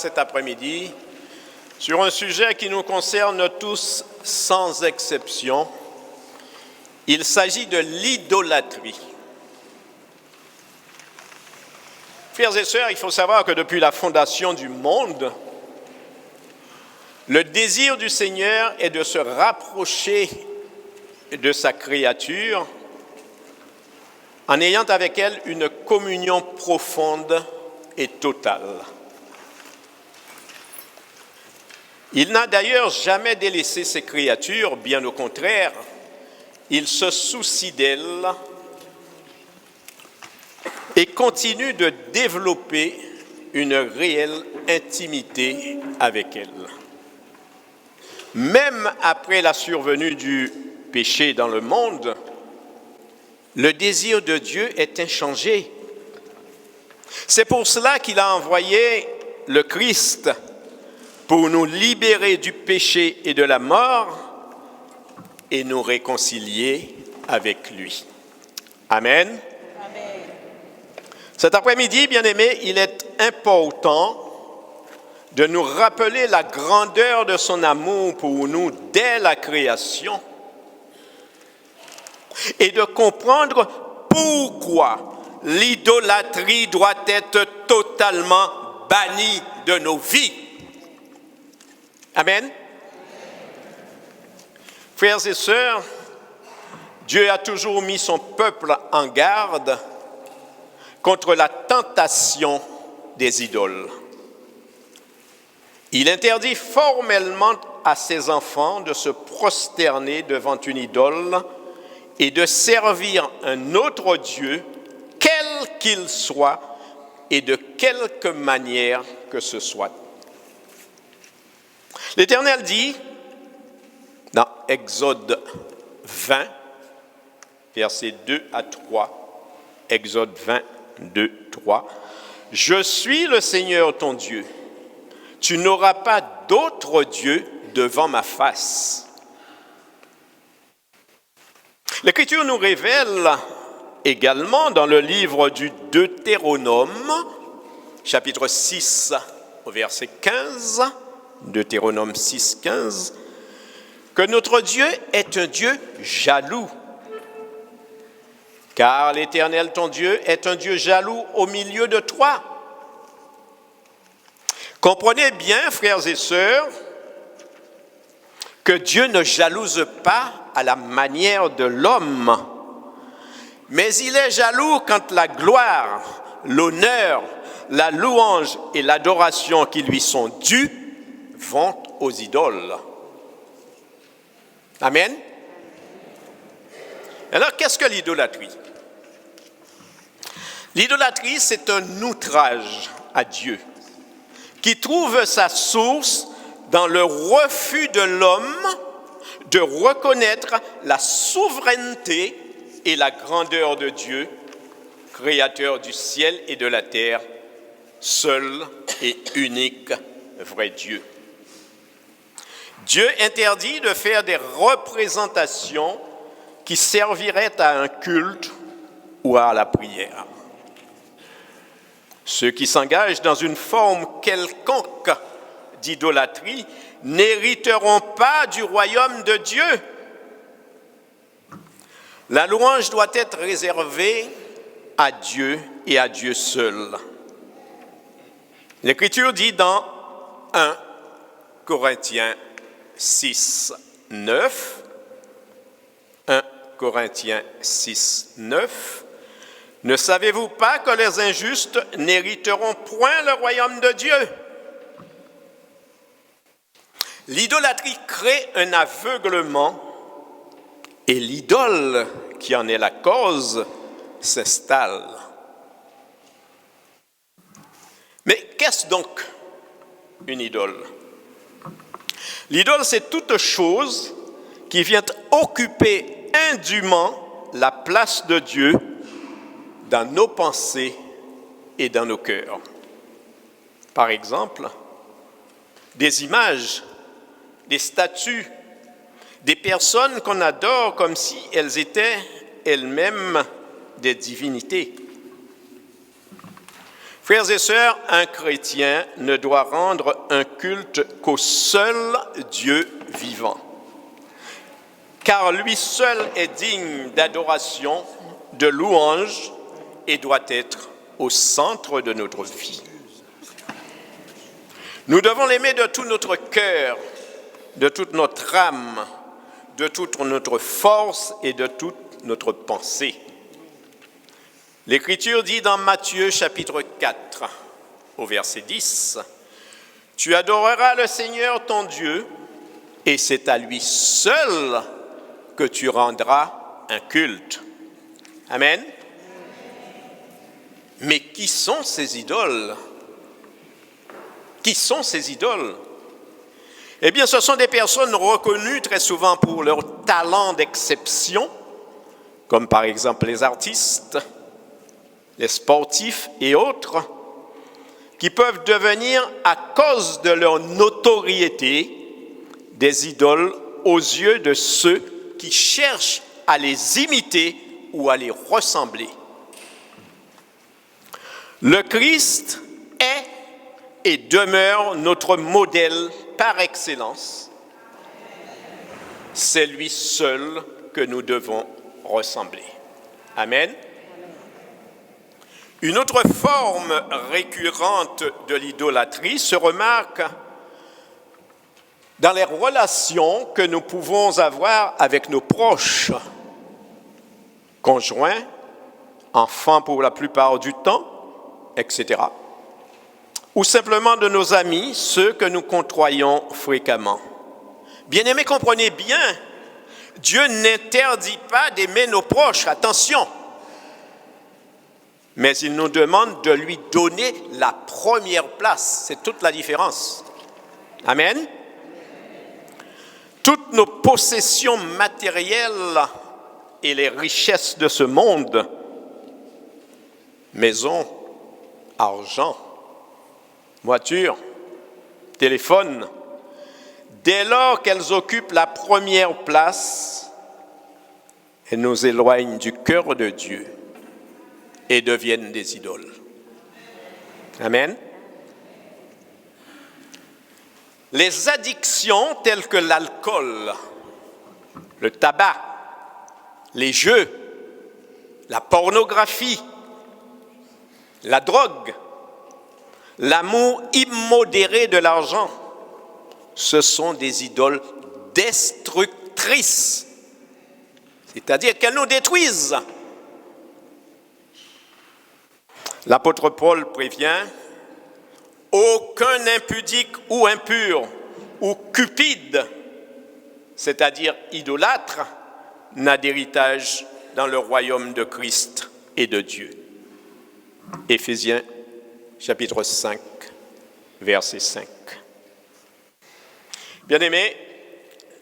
cet après-midi sur un sujet qui nous concerne tous sans exception. Il s'agit de l'idolâtrie. Frères et sœurs, il faut savoir que depuis la fondation du monde, le désir du Seigneur est de se rapprocher de sa créature en ayant avec elle une communion profonde et totale. Il n'a d'ailleurs jamais délaissé ses créatures, bien au contraire, il se soucie d'elles et continue de développer une réelle intimité avec elles. Même après la survenue du péché dans le monde, le désir de Dieu est inchangé. C'est pour cela qu'il a envoyé le Christ pour nous libérer du péché et de la mort et nous réconcilier avec lui. Amen. Amen. Cet après-midi, bien-aimés, il est important de nous rappeler la grandeur de son amour pour nous dès la création et de comprendre pourquoi l'idolâtrie doit être totalement bannie de nos vies. Amen. Frères et sœurs, Dieu a toujours mis son peuple en garde contre la tentation des idoles. Il interdit formellement à ses enfants de se prosterner devant une idole et de servir un autre Dieu, quel qu'il soit et de quelque manière que ce soit. L'Éternel dit, dans Exode 20, versets 2 à 3, Exode 20, 2, 3, « Je suis le Seigneur ton Dieu. Tu n'auras pas d'autre Dieu devant ma face. » L'Écriture nous révèle également dans le livre du Deutéronome, chapitre 6, au verset 15, Deutéronome 6, 15, que notre Dieu est un Dieu jaloux. Car l'Éternel, ton Dieu, est un Dieu jaloux au milieu de toi. Comprenez bien, frères et sœurs, que Dieu ne jalouse pas à la manière de l'homme, mais il est jaloux quand la gloire, l'honneur, la louange et l'adoration qui lui sont dues vont aux idoles. Amen. Alors, qu'est-ce que l'idolâtrie? L'idolâtrie, c'est un outrage à Dieu qui trouve sa source dans le refus de l'homme de reconnaître la souveraineté et la grandeur de Dieu, créateur du ciel et de la terre, seul et unique vrai Dieu. Dieu interdit de faire des représentations qui serviraient à un culte ou à la prière. Ceux qui s'engagent dans une forme quelconque d'idolâtrie n'hériteront pas du royaume de Dieu. La louange doit être réservée à Dieu et à Dieu seul. L'Écriture dit dans 1 Corinthiens 6, 9, 1 Corinthiens 6, 9, « Ne savez-vous pas que les injustes n'hériteront point le royaume de Dieu? » L'idolâtrie crée un aveuglement et l'idole qui en est la cause s'installe. Mais qu'est-ce donc une idole? L'idole, c'est toute chose qui vient occuper indûment la place de Dieu dans nos pensées et dans nos cœurs. Par exemple, des images, des statues, des personnes qu'on adore comme si elles étaient elles-mêmes des divinités. Frères et sœurs, un chrétien ne doit rendre un culte qu'au seul Dieu vivant, car lui seul est digne d'adoration, de louange et doit être au centre de notre vie. Nous devons l'aimer de tout notre cœur, de toute notre âme, de toute notre force et de toute notre pensée. L'Écriture dit dans Matthieu chapitre 4, au verset 10, « Tu adoreras le Seigneur ton Dieu, et c'est à lui seul que tu rendras un culte. » Amen. Mais qui sont ces idoles? Qui sont ces idoles? Eh bien, ce sont des personnes reconnues très souvent pour leur talent d'exception, comme par exemple les artistes, les sportifs et autres, qui peuvent devenir, à cause de leur notoriété, des idoles aux yeux de ceux qui cherchent à les imiter ou à les ressembler. Le Christ est et demeure notre modèle par excellence. C'est lui seul que nous devons ressembler. Amen. Une autre forme récurrente de l'idolâtrie se remarque dans les relations que nous pouvons avoir avec nos proches, conjoints, enfants pour la plupart du temps, etc. Ou simplement de nos amis, ceux que nous côtoyons fréquemment. Bien-aimés, comprenez bien, Dieu n'interdit pas d'aimer nos proches, attention. Mais il nous demande de lui donner la première place. C'est toute la différence. Amen. Toutes nos possessions matérielles et les richesses de ce monde, maison, argent, voiture, téléphone, dès lors qu'elles occupent la première place, elles nous éloignent du cœur de Dieu et deviennent des idoles. Amen. Les addictions telles que l'alcool, le tabac, les jeux, la pornographie, la drogue, l'amour immodéré de l'argent, ce sont des idoles destructrices, c'est-à-dire qu'elles nous détruisent. L'apôtre Paul prévient, « Aucun impudique ou impur ou cupide, c'est-à-dire idolâtre, n'a d'héritage dans le royaume de Christ et de Dieu. » Éphésiens chapitre 5, verset 5. Bien-aimés,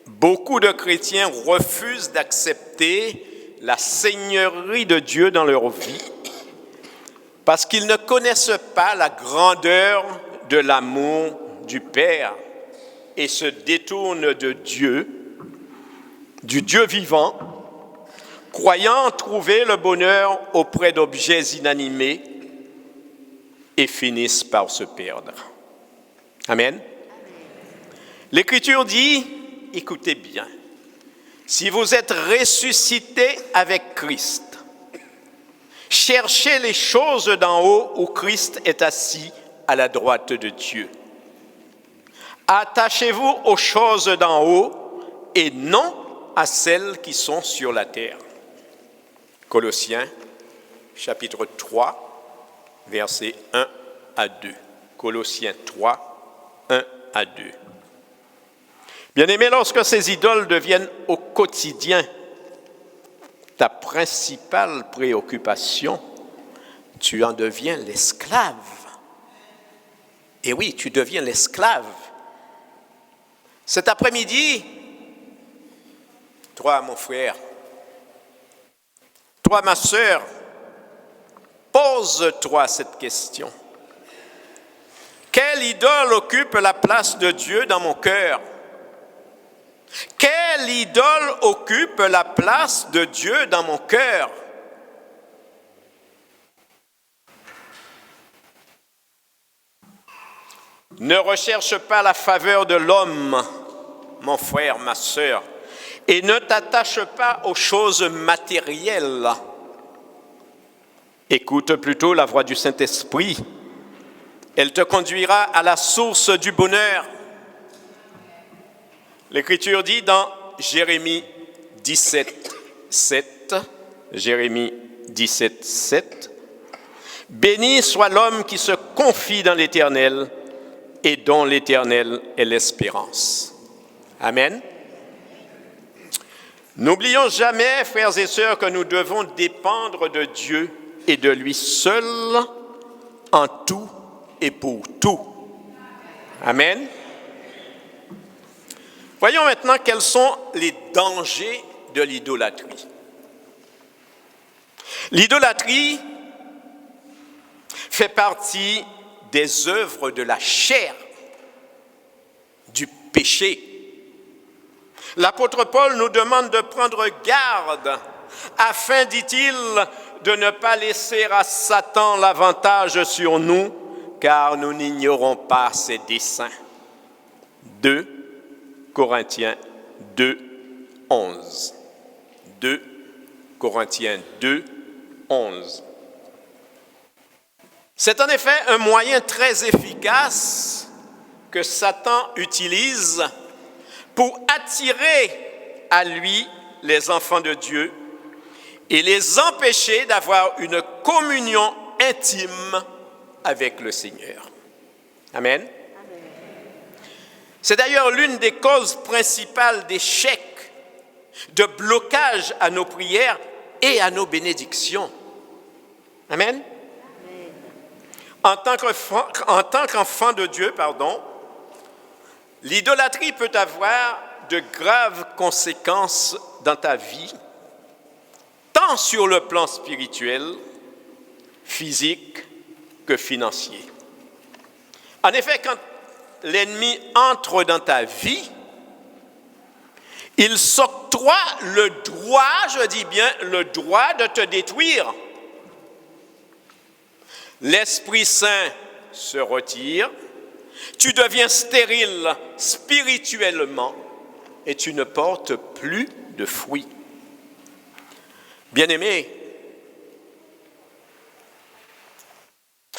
beaucoup de chrétiens refusent d'accepter la seigneurie de Dieu dans leur vie parce qu'ils ne connaissent pas la grandeur de l'amour du Père et se détournent de Dieu, du Dieu vivant, croyant trouver le bonheur auprès d'objets inanimés et finissent par se perdre. Amen. L'Écriture dit, écoutez bien, si vous êtes ressuscités avec Christ, cherchez les choses d'en haut où Christ est assis à la droite de Dieu. Attachez-vous aux choses d'en haut et non à celles qui sont sur la terre. Colossiens, chapitre 3, versets 1 à 2. Colossiens 3, 1 à 2. Bien-aimés, lorsque ces idoles deviennent au quotidien ta principale préoccupation, tu en deviens l'esclave. Et oui, tu deviens l'esclave. Cet après-midi, toi, mon frère, toi, ma sœur, pose-toi cette question. Quelle idole occupe la place de Dieu dans mon cœur? Quelle idole occupe la place de Dieu dans mon cœur? Ne recherche pas la faveur de l'homme, mon frère, ma sœur, et ne t'attache pas aux choses matérielles. Écoute plutôt la voix du Saint-Esprit. Elle te conduira à la source du bonheur. L'Écriture dit dans Jérémie 17, 7, Jérémie 17, 7, « Béni soit l'homme qui se confie dans l'Éternel et dont l'Éternel est l'espérance. » Amen. N'oublions jamais, frères et sœurs, que nous devons dépendre de Dieu et de lui seul en tout et pour tout. Amen. Voyons maintenant quels sont les dangers de l'idolâtrie. L'idolâtrie fait partie des œuvres de la chair, du péché. L'apôtre Paul nous demande de prendre garde afin, dit-il, de ne pas laisser à Satan l'avantage sur nous, car nous n'ignorons pas ses desseins. 2 Corinthiens 2, 11. 2 Corinthiens 2, 11. C'est en effet un moyen très efficace que Satan utilise pour attirer à lui les enfants de Dieu et les empêcher d'avoir une communion intime avec le Seigneur. Amen. C'est d'ailleurs l'une des causes principales d'échec, de blocage à nos prières et à nos bénédictions. Amen. En tant qu'enfant de Dieu, l'idolâtrie peut avoir de graves conséquences dans ta vie, tant sur le plan spirituel, physique que financier. En effet, quand l'ennemi entre dans ta vie, il s'octroie le droit, je dis bien le droit de te détruire. L'Esprit Saint se retire, tu deviens stérile spirituellement et tu ne portes plus de fruits. Bien-aimé,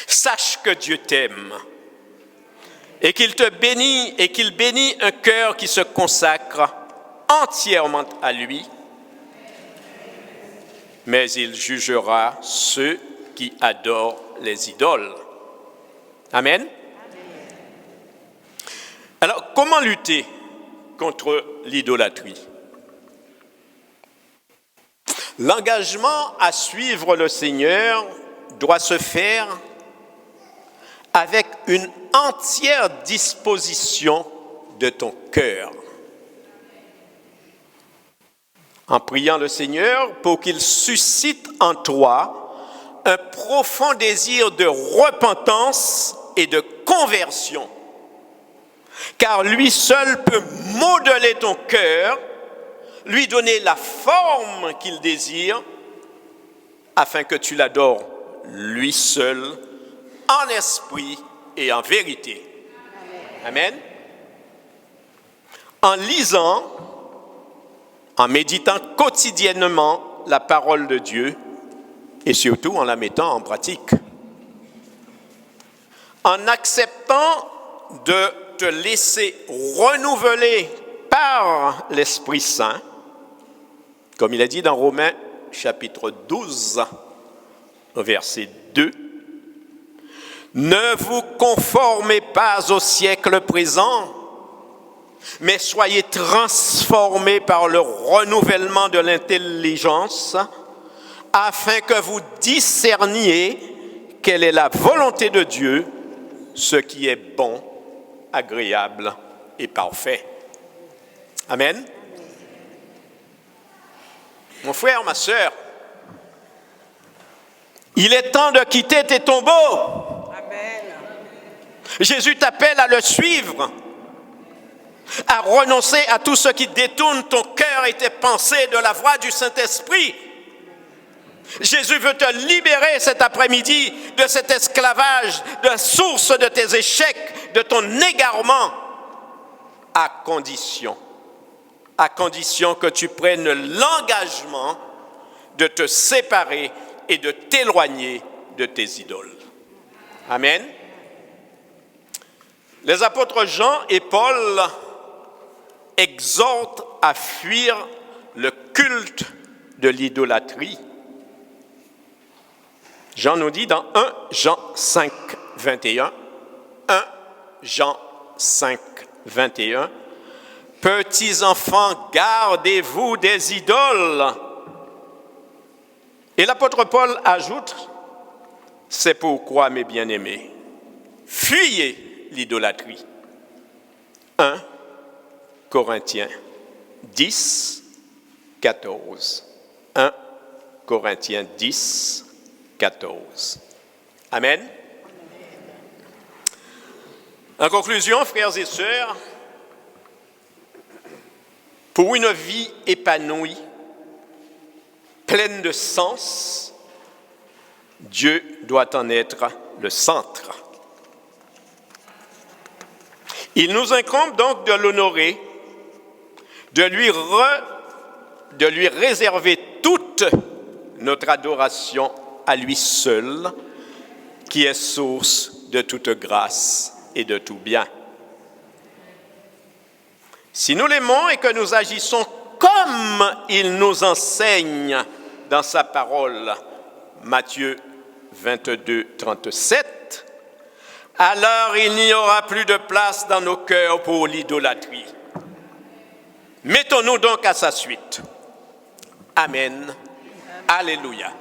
sache que Dieu t'aime et qu'il te bénit et qu'il bénit un cœur qui se consacre entièrement à lui, mais il jugera ceux qui adorent les idoles. Amen. Alors, comment lutter contre l'idolâtrie? L'engagement à suivre le Seigneur doit se faire avec une entière disposition de ton cœur. En priant le Seigneur pour qu'il suscite en toi un profond désir de repentance et de conversion. Car lui seul peut modeler ton cœur, lui donner la forme qu'il désire, afin que tu l'adores lui seul, en esprit et en vérité. Amen. En lisant, en méditant quotidiennement la parole de Dieu et surtout en la mettant en pratique. En acceptant de te laisser renouveler par l'Esprit Saint, comme il a dit dans Romains chapitre 12, verset 2, « Ne vous conformez pas au siècle présent, mais soyez transformés par le renouvellement de l'intelligence, afin que vous discerniez quelle est la volonté de Dieu, ce qui est bon, agréable et parfait. » Amen. Mon frère, ma sœur, il est temps de quitter tes tombeaux. Amen. Jésus t'appelle à le suivre, à renoncer à tout ce qui détourne ton cœur et tes pensées de la voix du Saint-Esprit. Jésus veut te libérer cet après-midi de cet esclavage, de la source de tes échecs, de ton égarement, à condition que tu prennes l'engagement de te séparer et de t'éloigner de tes idoles. Amen. Les apôtres Jean et Paul exhortent à fuir le culte de l'idolâtrie. Jean nous dit dans 1 Jean 5, 21, 1 Jean 5, 21, « Petits enfants, gardez-vous des idoles. » Et l'apôtre Paul ajoute, « C'est pourquoi, mes bien-aimés, fuyez l'idolâtrie. » 1 Corinthiens 10, 14. 1 Corinthiens 10, 14. Amen. En conclusion, frères et sœurs, pour une vie épanouie, pleine de sens, Dieu doit en être le centre. Il nous incombe donc de l'honorer, de lui réserver toute notre adoration à lui seul, qui est source de toute grâce et de tout bien. Si nous l'aimons et que nous agissons comme il nous enseigne dans sa parole, Matthieu 22, 37, alors il n'y aura plus de place dans nos cœurs pour l'idolâtrie. Mettons-nous donc à sa suite. Amen. Alléluia.